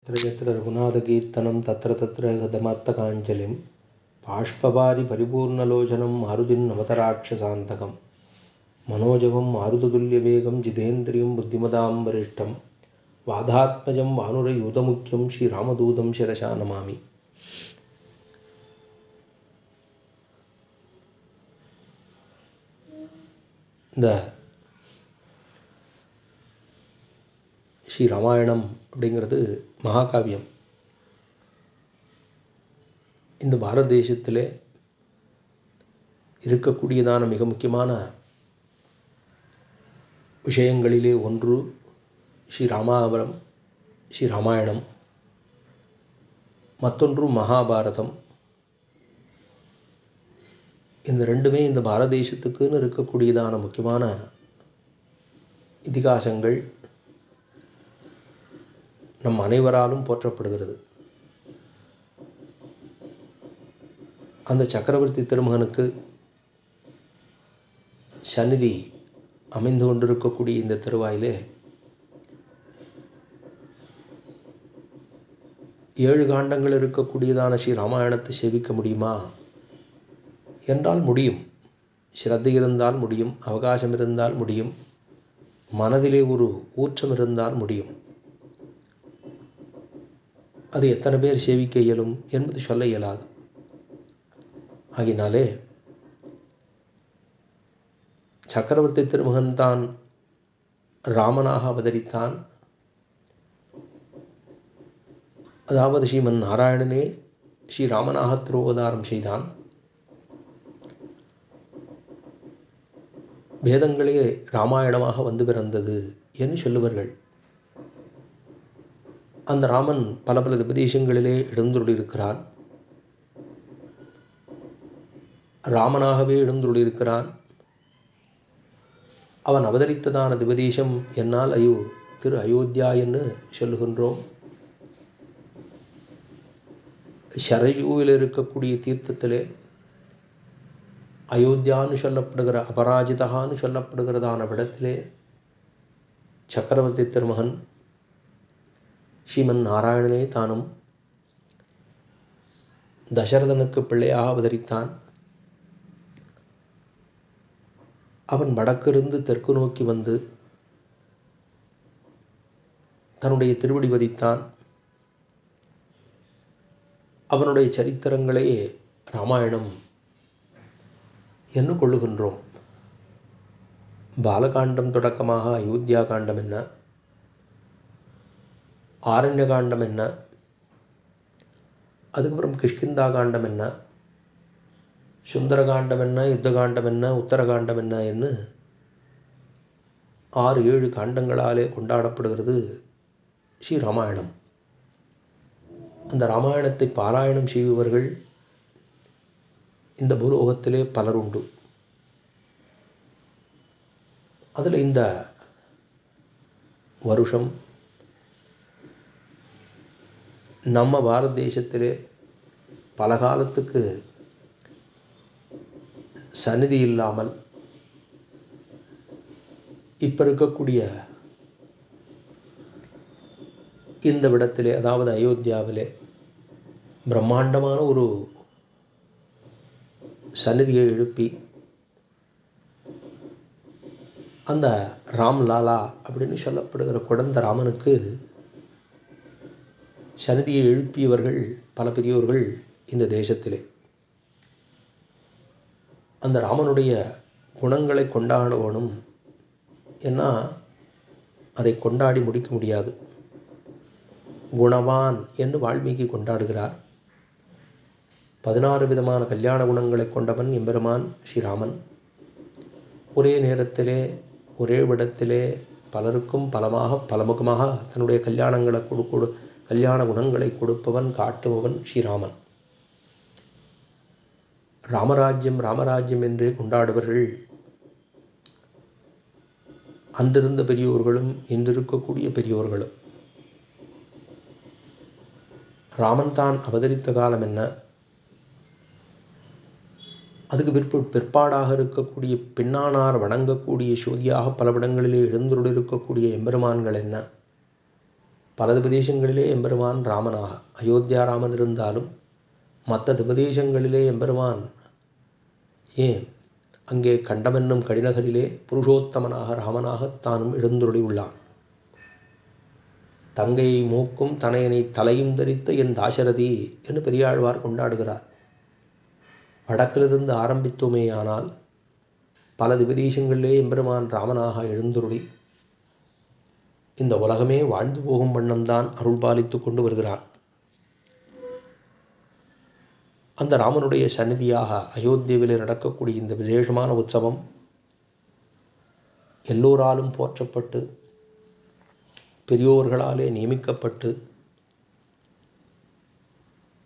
यत्र यत्र रघुनाथकीर्तनं तत्र तत्र गतमत्तकाञ्जलिं बाष्पवारि परिपूर्णलोचनं मारुतिं नमतराक्षसान्तकं मनोजवं मारुततुल्यवेगं जितेन्द्रियं बुद्धिमतां वरिष्ठं वादात्मजं वानुरयूतमुख्यं श्रीरामदूतं शिरसा नमामि. இந்த ஸ்ரீ ராமாயணம் அப்படிங்கிறது மகாகாவியம். இந்த பாரத தேசத்திலே இருக்கக்கூடியதான மிக முக்கியமான விஷயங்களிலே ஒன்று ஸ்ரீராமாவரம், ஸ்ரீ ராமாயணம். மற்றொன்று மகாபாரதம். இந்த ரெண்டுமே இந்த பாரத தேசத்துக்குன்னு இருக்கக்கூடியதான முக்கியமான இதிகாசங்கள். நம் அனைவராலும் போற்றப்படுகிறது. அந்த சக்கரவர்த்தி திருமகனுக்கு சந்நிதி அமைந்து கொண்டிருக்கக்கூடிய இந்த தருவாயிலே 7 காண்டங்கள் இருக்கக்கூடியதான ஸ்ரீ ராமாயணத்தை சேவிக்க முடியுமா என்றால் முடியும். ஸ்ரத்தை இருந்தால் முடியும், அவகாசம் இருந்தால் முடியும், மனதிலே ஒரு ஊற்றம் இருந்தால் முடியும். அது எத்தனை பேர் சேவிக்க இயலும் என்பது சொல்ல இயலாது. ஆகினாலே சக்கரவர்த்தி திருமகன் தான் ராமனாக அவதரித்தான். அதாவது ஸ்ரீமன் நாராயணனே ஸ்ரீராமனாக திருவதாரம் செய்தான். வேதங்களே ராமாயணமாக வந்து பிறந்தது என்று சொல்லுவார்கள். அந்த ராமன் பல பல உபதேசங்களிலே எழுந்துள்ளிருக்கிறான். ராமனாகவே எழுந்துள்ளிருக்கிறான். அவன் அவதரித்ததான உபதேசம் என்னால் திரு அயோத்தியா என்று சொல்லுகின்றோம். ஷரயூவில் இருக்கக்கூடிய தீர்த்தத்திலே அயோத்தியான்னு சொல்லப்படுகிற அபராஜிதான்னு சொல்லப்படுகிறதான இடத்திலே சக்கரவர்த்தி திருமகன் ஸ்ரீமன் நாராயணனே தானும் தசரதனுக்கு பிள்ளையாக அவதரித்தான். அவன் வடக்கிருந்து தெற்கு நோக்கி வந்து தன்னுடைய திருவடி பதித்தான். அவனுடைய சரித்திரங்களே ராமாயணம் என்று கொள்ளுகின்றோம். பாலகாண்டம் தொடக்கமாக அயோத்தியா காண்டம் என்ன, ஆரண்ய காண்டம் என்ன, அதுக்கப்புறம் கிஷ்கிந்தா காண்டம் என்ன, சுந்தரகாண்டம் என்ன, யுத்தகாண்டம் என்ன, உத்தரகாண்டம் என்ன என்று 6-7 காண்டங்களாலே கொண்டாடப்படுகிறது ஸ்ரீ ராமாயணம். அந்த ராமாயணத்தை பாராயணம் செய்பவர்கள் இந்த பூலோகத்திலே பலர் உண்டு. அதில் இந்த வருஷம் நம்ம பாரத தேசத்திலே பல காலத்துக்கு சந்நிதி இல்லாமல் இப்போ இருக்கக்கூடிய இந்த விடத்திலே, அதாவது அயோத்தியாவிலே பிரம்மாண்டமான ஒரு சந்நிதியை எழுப்பி அந்த ராம்லாலா அப்படின்னு சொல்லப்படுகிற குழந்தை ராமனுக்கு சந்நிதியை எழுப்பியவர்கள் பல பெரியோர்கள் இந்த தேசத்திலே. அந்த ராமனுடைய குணங்களை கொண்டாட வேணும். ஏன்னா அதை கொண்டாடி முடிக்க முடியாது. குணவான் என்று வால்மீகி கொண்டாடுகிறார். 16 விதமான கல்யாண குணங்களை கொண்டவன் எம்பெருமான் ஸ்ரீராமன். ஒரே நேரத்திலே ஒரே விடத்திலே பலருக்கும் பலமுகமாக தன்னுடைய கல்யாண குணங்களை கொடுப்பவன், காட்டுபவன் ஸ்ரீராமன். ராமராஜ்யம் ராமராஜ்யம் என்றே கொண்டாடுவர்கள் அன்றிருந்த பெரியோர்களும் இன்றிருக்கக்கூடிய பெரியோர்களும். ராமன் தான் அவதரித்த காலம் என்ன, அதுக்கு பிற்பாடாக இருக்கக்கூடிய பின்னானார் வணங்கக்கூடிய சோதியாக பல இடங்களிலே எழுந்துள்ளிருக்கக்கூடிய எம்பெருமான்கள் என்ன, பல பிரதேசங்களிலே எம்பெருமான் ராமனாக அயோத்தியா ராமன் இருந்தாலும் மற்ற பிரதேசங்களிலே எம்பெருமான் ஏன் அங்கே கண்டமென்னும் கடிநகரிலே புருஷோத்தமனாக ராமனாக தானும் எழுந்துருளி உள்ளான். தங்கையை மூக்கும் தனையனை தலையும் தரித்த என் தாசரதி என்று பெரியாழ்வார் கொண்டாடுகிறார். வடக்கிலிருந்து ஆரம்பித்தோமேயானால் பல பிரதேசங்களிலே எம்பெருமான் ராமனாக எழுந்துருளி இந்த உலகமே வாழ்ந்து போகும் வண்ணம்தான் அருள் பாலித்து கொண்டு வருகிறான். அந்த ராமனுடைய சந்நிதியாக அயோத்தியாவில் நடக்கக்கூடிய இந்த விசேஷமான உற்சவம் எல்லோராலும் போற்றப்பட்டு பெரியோர்களாலே நியமிக்கப்பட்டு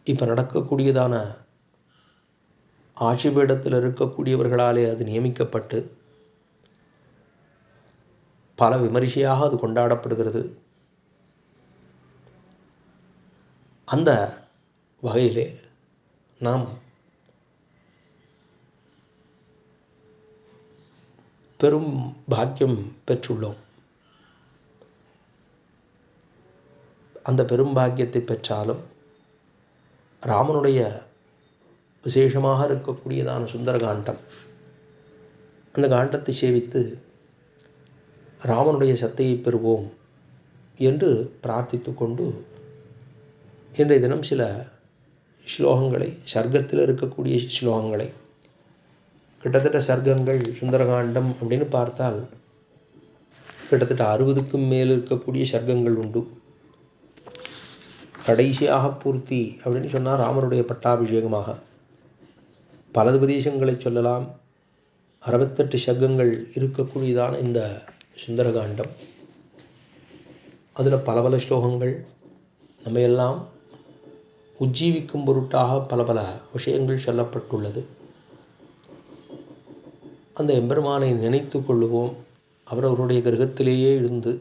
இப்போ நடக்கக்கூடியதான ஆட்சிபீடத்தில் இருக்கக்கூடியவர்களாலே அது நியமிக்கப்பட்டு பல விமரிசையாக அது கொண்டாடப்படுகிறது. அந்த வகையிலே நாம் பெரும் பாக்கியம் பெற்றுள்ளோம். அந்த பெரும் பாக்கியத்தை பெற்றாலும் ராமனுடைய விசேஷமாக இருக்கக்கூடியதான சுந்தரகாண்டம், அந்த காண்டத்தை சேவித்து ராமனுடைய சத்தையை பெறுவோம் என்று பிரார்த்தித்து கொண்டு இன்றைய தினம் சில ஸ்லோகங்களை, சர்க்கத்தில் இருக்கக்கூடிய ஸ்லோகங்களை, கிட்டத்தட்ட சர்க்கங்கள் சுந்தரகாண்டம் அப்படின்னு பார்த்தால் கிட்டத்தட்ட 60க்கும் மேல் இருக்கக்கூடிய சர்க்கங்கள் உண்டு. கடைசியாக பூர்த்தி அப்படின்னு சொன்னால் ராமனுடைய பட்டாபிஷேகமாக பல உபதேசங்களை சொல்லலாம். 68 சர்க்கங்கள் இருக்கக்கூடியதான இந்த சுந்தரகாண்டம், அதில் பல பல ஸ்லோகங்கள் நம்மையெல்லாம் உஜ்ஜீவிக்கும் பொருட்டாக பல பல விஷயங்கள் சொல்லப்பட்டுள்ளது. அந்த எம்பெருமானை நினைத்து கொள்ளுவோம். அவரவருடைய கிரகத்திலேயே இருந்து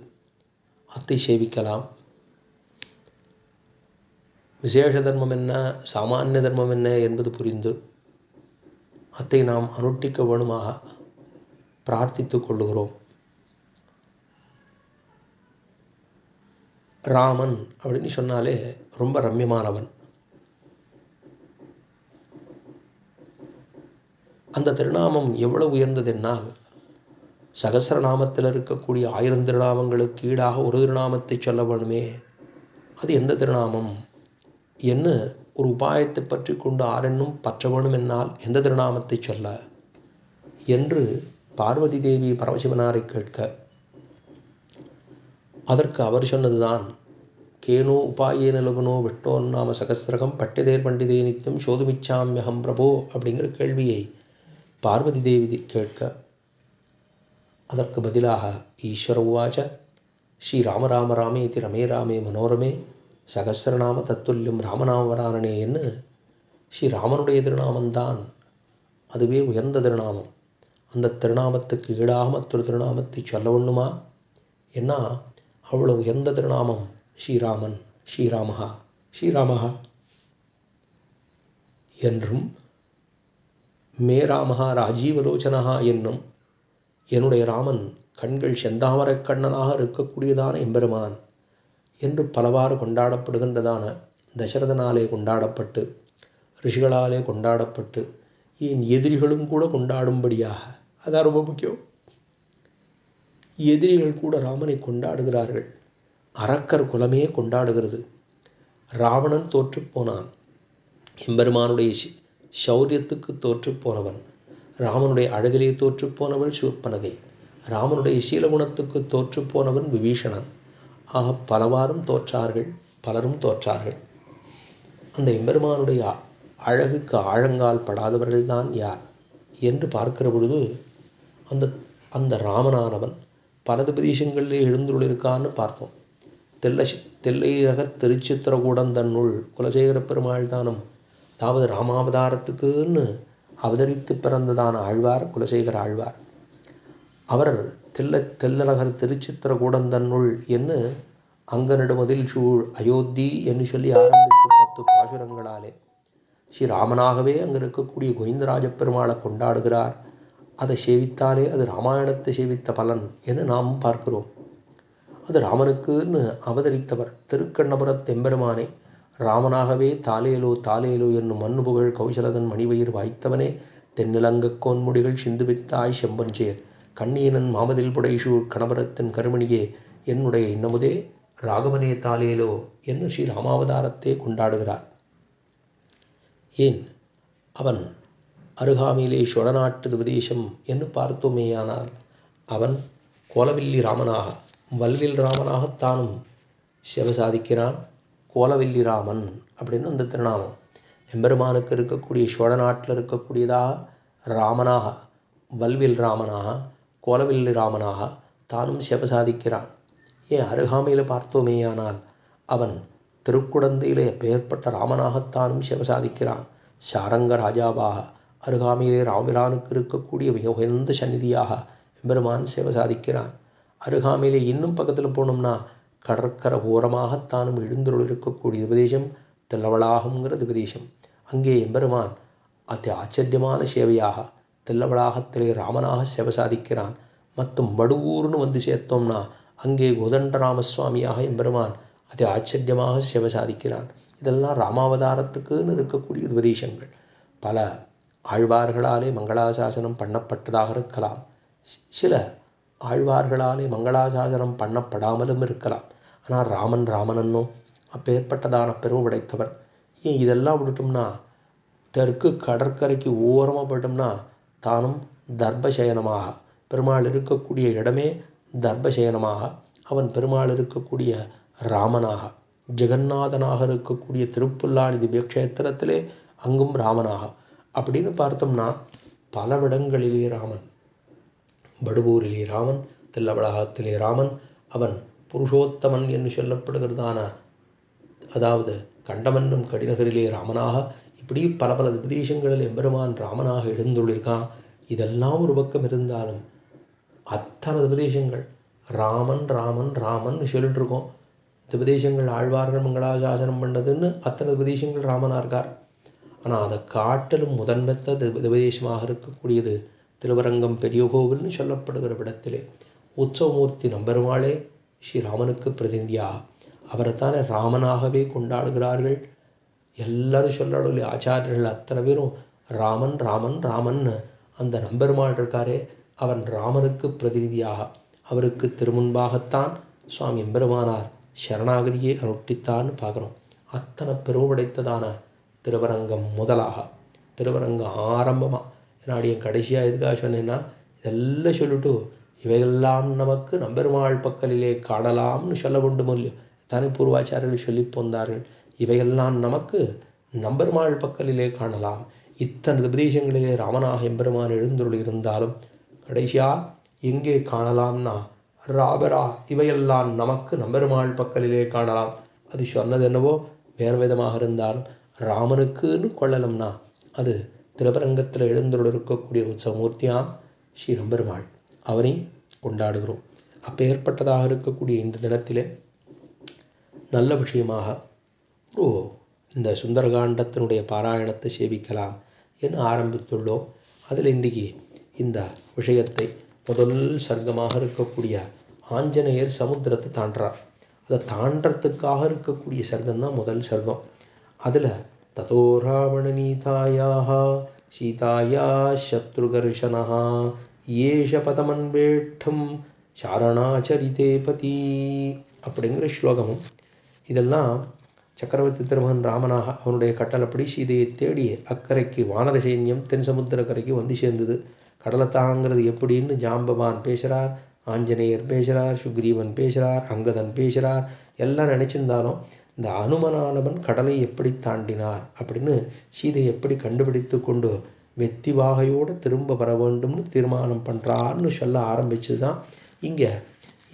அத்தை சேவிக்கலாம். விசேஷ தர்மம் என்ன, சாமானிய தர்மம் என்ன என்பது புரிந்து அத்தை நாம் அனுஷ்டிக்க வேணுமாக பிரார்த்தித்து கொள்ளுகிறோம். ராமன் அப்படின்னு சொன்னாலே ரொம்ப ரம்யமானவன். அந்த திருநாமம் எவ்வளவு உயர்ந்ததென்னால், சகஸ்ரநாமத்தில் இருக்கக்கூடிய 1000 திருநாமங்களுக்கு ஈடாக ஒரு திருநாமத்தை சொல்ல வேணுமே, அது எந்த திருநாமம் என்ன ஒரு உபாயத்தை பற்றி கொண்டு ஆரென்னும் பற்ற வேணும் என்னால் எந்த திருநாமத்தை சொல்ல என்று பார்வதி தேவி பரமசிவனாரை கேட்க, அதற்கு அவர் சொன்னதுதான், கேனோ உபாயேன லகுனோ விட்டோன் நாம சகஸ்திரகம் பட்டிதேர் பண்டிதே நித்தியம் சோதுமிச்சாமியகம் பிரபோ அப்படிங்கிற கேள்வியை பார்வதி தேவி கேட்க, அதற்கு பதிலாக ஈஸ்வர உவாச்ச ஸ்ரீ ராம ராம ராமேதி ரமே ராமே மனோரமே சகஸ்ரநாம தத்துல்யம் ராமநாமவரானனே என்று ஸ்ரீராமனுடைய திருநாமந்தான் அதுவே உயர்ந்த திருநாமம். அந்த திருநாமத்துக்கு ஈடாக மற்றொரு திருநாமத்தை சொல்ல ஒண்ணுமா? ஏன்னா அவ்வளவு உயர்ந்த திருநாமம் ஸ்ரீராமன், ஸ்ரீராமஹா, ஸ்ரீராமஹா என்றும் மே ராமஹா ராஜீவலோச்சனஹா என்னும் என்னுடைய ராமன் கண்கள் செந்தாமரை கண்ணனாக இருக்கக்கூடியதான எம்பெருமான் என்று பலவாறு கொண்டாடப்படுகின்றதான தசரதனாலே கொண்டாடப்பட்டு, ரிஷிகளாலே கொண்டாடப்பட்டு, என் எதிரிகளும் கூட கொண்டாடும்படியாக, அதான் ரொம்ப முக்கியம். எதிரிகள் கூட ராமனை கொண்டாடுகிறார்கள். அரக்கர் குலமே கொண்டாடுகிறது. ராவணன் தோற்றுப்போனான். எம்பெருமானுடைய சௌரியத்துக்கு தோற்றுப்போனவன். ராமனுடைய அழகிலே தோற்றுப்போனவள் சூர்பனகை. ராமனுடைய சீலகுணத்துக்கு தோற்றுப்போனவன் விபீஷணன். ஆக பலவாரும் தோற்றார்கள், பலரும் தோற்றார்கள். அந்த எம்பெருமானுடைய அழகுக்கு ஆழங்கால் படாதவர்கள்தான் யார் என்று பார்க்கிற பொழுது அந்த ராமனானவன் பல பிரதேசங்களிலே எழுந்துள்ளிருக்கான்னு பார்த்தோம். தெல்லைநகர் திருச்சித்திரகூடம் தன்னுள் குலசேகர பெருமாள் தானும், அதாவது ராமாவதாரத்துக்குன்னு அவதரித்து பிறந்ததான ஆழ்வார் குலசேகர ஆழ்வார். அவர் தெல்லநகர் திருச்சித்திரகூடம் தன்னுள் என்று அங்கனிடுமதில் சூழ் அயோத்தி என்று சொல்லி ஆரம்பித்து 10 பாசுரங்களாலே ஸ்ரீராமனாகவே அங்கே இருக்கக்கூடிய கோவிந்தராஜ பெருமாளை கொண்டாடுகிறார். அதை சேவித்தாலே அது ராமாயணத்தை சேவித்த பலன் என்று நாம் பார்க்கிறோம். அது ராமனுக்குன்னு அவதரித்தவர் திருக்கண்ணபுரத் எம்பெருமானே. ராமனாகவே தாலேலோ தாலேலோ என்னும் மண்ணு புகழ் கௌசலதன் மணிவயிர் வாய்த்தவனே, தென்னிலங்கக் கோன்முடிகள் சிந்துவித்தாய் செம்பொஞ்சேர் கண்ணீனன் மாமதில் புடைசூழ் கணபுரத்தின் கருமணியே, என்னுடைய இன்னமுதே ராகவனே தாலேலோ என்று ஸ்ரீ ராமாவதாரத்தை கொண்டாடுகிறார். ஏன் அவன் அருகாமையிலே சோழநாட்டு உபதேசம் என்று பார்த்தோமேயானால், அவன் கோலவில்லி ராமனாக வல்வில் ராமனாகத்தானும் சிவசாதிக்கிறான். கோலவில்லி ராமன் அப்படின்னு அந்த திருநாமம். எம்பெருமானுக்கு இருக்கக்கூடிய சோழ நாட்டில் இருக்கக்கூடியதாக ராமனாக வல்வில் ராமனாக கோலவில்லி ராமனாக தானும் சிவசாதிக்கிறான். ஏன் அருகாமையில் பார்த்தோமேயானால் அவன் திருக்குடந்தையிலே பெயர்பட்ட ராமனாகத்தானும் சிவசாதிக்கிறான். சாரங்க ராஜாவாக அருகாமையிலே ராமபிரானுக்கு இருக்கக்கூடிய மிக உயர்ந்த சந்நிதியாக எம்பெருமான் சிவசாதிக்கிறான். அருகாமையிலே இன்னும் பக்கத்தில் போனோம்னா கடற்கரை ஓரமாகத்தானும் எழுந்தருள் இருக்கக்கூடிய உபதேசம் தெல்லவளாகங்கிற உபதேசம். அங்கே எம்பெருமான் அதி ஆச்சரியமான சேவையாக தெல்லவளாகத்திலே ராமனாக சிவசாதிக்கிறான். மற்றும் வடுவூர்னு வந்து சேர்த்தோம்னா அங்கே கோதண்டராமசுவாமியாக எம்பெருமான் அதி ஆச்சரியமாக சிவசாதிக்கிறான். இதெல்லாம் ராமாவதாரத்துக்குன்னு இருக்கக்கூடிய உபதேசங்கள். பல ஆழ்வார்களாலே மங்களாசாசனம் பண்ணப்பட்டதாக இருக்கலாம், சில ஆழ்வார்களாலே மங்களாசாசனம் பண்ணப்படாமலும் இருக்கலாம். ஆனால் ராமன் ராமனன்னோ அப்பேற்பட்டதான பெருமை படைத்தவர். ஏன் இதெல்லாம் விட்டுட்டோம்னா தெற்கு கடற்கரைக்கு ஓரமாக போயிட்டோம்னா தானும் தர்பசயனமாக பெருமாள் இருக்கக்கூடிய இடமே தர்பசயனமாக அவன் பெருமாள் இருக்கக்கூடிய ராமனாக ஜெகநாதனாக இருக்கக்கூடிய திருப்புல்லானி திவ்யக்ஷேத்திரத்திலே அங்கும் ராமனாக அப்படின்னு பார்த்தோம்னா பலவிடங்களிலே ராமன். வடுவூரிலே ராமன், தெல்லவளகத்திலே ராமன், அவன் புருஷோத்தமன் என்று சொல்லப்படுகிறதான அதாவது கண்டமன்னும் கடிநகரிலே ராமனாக, இப்படி பல பல உபதேசங்களில் எம்பெருமான் ராமனாக எழுந்துள்ளிருக்கான். இதெல்லாம் ஒரு பக்கம் இருந்தாலும் அத்தனை உபதேசங்கள் ராமன் ராமன் ராமன் சொல்லிட்டு இருக்கோம். உபதேசங்கள் ஆழ்வார்கள் மங்களாசாசனம் பண்ணதுன்னு அத்தனை உபதேசங்கள் ராமனாக இருக்கார். ஆனால் அதை காட்டிலும் முதன்மைத்த உபதேசமாக இருக்கக்கூடியது திருவரங்கம் பெரிய கோவில்னு சொல்லப்படுகிற இடத்திலே உற்சவமூர்த்தி நம்பெருமாளே ஸ்ரீராமனுக்கு பிரதிநிதியாக அவரைத்தானே ராமனாகவே கொண்டாடுகிறார்கள். எல்லாரும் சொல்லாடல ஆச்சாரியர்கள் அத்தனை பேரும் ராமன் ராமன் ராமன். அந்த நம்பெருமாள் இருக்காரே அவன் ராமனுக்கு பிரதிநிதியாக அவருக்கு திருமுன்பாகத்தான் சுவாமி எம்பெருமானார் சரணாகதியை அனுஷ்டித்தான்னு பார்க்குறோம். அத்தனை பெருமைப்படைத்ததான திருவரங்கம் முதலாக திருவரங்கம் ஆரம்பமாக என்னுடைய கடைசியாக எதுக்காக சொன்னேன்னா இதெல்லாம் சொல்லிட்டு இவையெல்லாம் நமக்கு நம்பெருமாள் பக்கலிலே காணலாம்னு சொல்ல வேண்டும் இல்லையோ தானே பூர்வாச்சாரியர்கள் சொல்லி போந்தார்கள். இவையெல்லாம் நமக்கு நம்பெருமாள் பக்கலிலே காணலாம். இத்தனை உபதேசங்களிலே ராமனாக எம்பெருமான் எழுந்துள்ள இருந்தாலும் கடைசியாக எங்கே காணலாம்னா ராபரா இவையெல்லாம் நமக்கு நம்பெருமாள் பக்கலிலே காணலாம். அது சொன்னது என்னவோ வேறு விதமாக இருந்தாலும் ராமனுக்குன்னு கொள்ளலம்னா அது திருவரங்கத்தில் எழுந்துள்ள இருக்கக்கூடிய உற்சவமூர்த்தியாம் ஸ்ரீ நம்பெருமாள். அவனை கொண்டாடுகிறோம். அப்போ ஏற்பட்டதாக இருக்கக்கூடிய இந்த தினத்திலே நல்ல விஷயமாக ஒரு இந்த சுந்தரகாண்டத்தினுடைய பாராயணத்தை சேவிக்கலாம் என்று ஆரம்பித்துள்ளோம். அதில் இன்றைக்கு இந்த விஷயத்தை முதல் சர்க்கமாக இருக்கக்கூடிய ஆஞ்சநேயர் சமுத்திரத்தை தாண்டார். அதை தாண்டறதுக்காக இருக்கக்கூடிய சர்க்கம்தான் முதல் சர்க்கம். அதில் ததோ ராவண நீதாயாக சீதாயா சத்ருகர்ஷனா ஏஷ பதமன்வேட்டம் சாரணாச்சரிதே பதி அப்படிங்கிற ஸ்லோகமும். இதெல்லாம் சக்கரவர்த்தி திருமகன் ராமனாக அவனுடைய கட்டளப்படி சீதையை தேடி அக்கறைக்கு வானர சைன்யம் தென் சமுத்திரக்கரைக்கு வந்து சேர்ந்தது. கடலை தாங்கிறது எப்படின்னு ஜாம்பவான் பேசுகிறார், ஆஞ்சநேயர் பேசுகிறார், சுக்ரீவன் பேசுகிறார், அங்கதன் பேசுகிறார். எல்லாம் நினச்சிருந்தாலும் இந்த அனுமனானவன் கடலை எப்படி தாண்டினார் அப்படின்னு சீதை எப்படி கண்டுபிடித்து கொண்டு வெத்தி வாகையோடு திரும்ப வர வேண்டும்னு தீர்மானம் பண்ணுறான்னு சொல்ல ஆரம்பித்து தான் இங்கே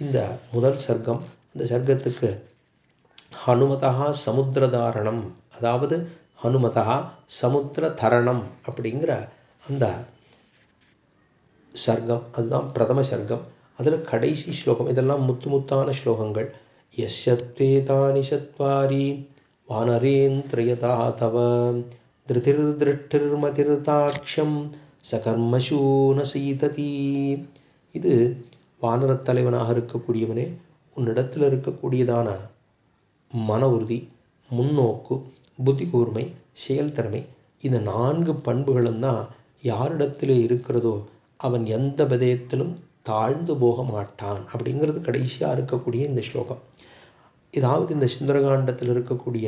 இந்த முதல் சர்க்கம். இந்த சர்க்கத்துக்கு ஹனுமதா சமுத்திரதாரணம், அதாவது ஹனுமதா சமுத்திர தரணம் அப்படிங்கிற அந்த சர்க்கம், அதுதான் பிரதம சர்க்கம். அதில் கடைசி ஸ்லோகம். இதெல்லாம் முத்தான ஸ்லோகங்கள். யஸ்யத்வேதானி சத்வாரி வானரேந்திரயதா தவ திருதிர்திருஷ்டிர்மதிர்தாட்சம் சகர்மசூன சீததி. இது வானரத் தலைவனாக இருக்கக்கூடியவனே உன்னிடத்தில் இருக்கக்கூடியதான மன உறுதி, முன்னோக்கு, புத்தி கூர்மை, செயல்திறமை, இந்த 4 பண்புகளும் தான் யாரிடத்தில் இருக்கிறதோ அவன் எந்த விதத்திலும் தாழ்ந்து போக மாட்டான் அப்படிங்கிறது கடைசியாக இருக்கக்கூடிய இந்த ஸ்லோகம். இதாவது இந்த சுந்தரகாண்டத்தில் இருக்கக்கூடிய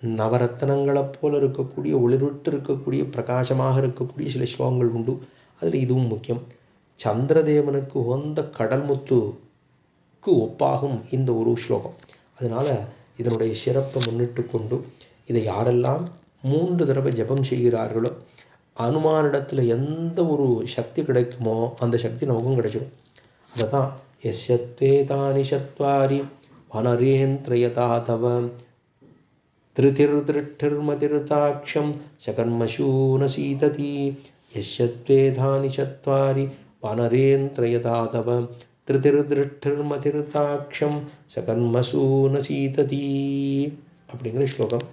நவரத்னங்களைப் போல இருக்கக்கூடிய ஒளிர்விட்டு இருக்கக்கூடிய பிரகாசமாக இருக்கக்கூடிய சில ஸ்லோகங்கள் உண்டு. அதில் இதுவும் முக்கியம். சந்திரதேவனுக்கு உகந்த கடல் முத்துக்கு ஒப்பாகும் இந்த ஒரு ஸ்லோகம். அதனால் இதனுடைய சிறப்பை முன்னிட்டு கொண்டு இதை யாரெல்லாம் 3 தடவை ஜபம் செய்கிறார்களோ அனுமானிடத்தில் எந்த ஒரு சக்தி கிடைக்குமோ அந்த சக்தி நமக்கும் கிடைச்சிடும். அதை தான் யஸ்யத்வேதானி சத்வாரி வனரேந்திரயதா தவ திருதிர்திருஷ்டிர்மதிர்தாட்சம் சகர்மசூன சீததி. யஸ்யத்வேதானி சத்வாரி வனரேந்திரயதா தவ திருதிர்திருஷ்டிர்மதிர்தாட்சம் சகர்மசூன சீததி அப்படிங்கிற ஸ்லோகம்.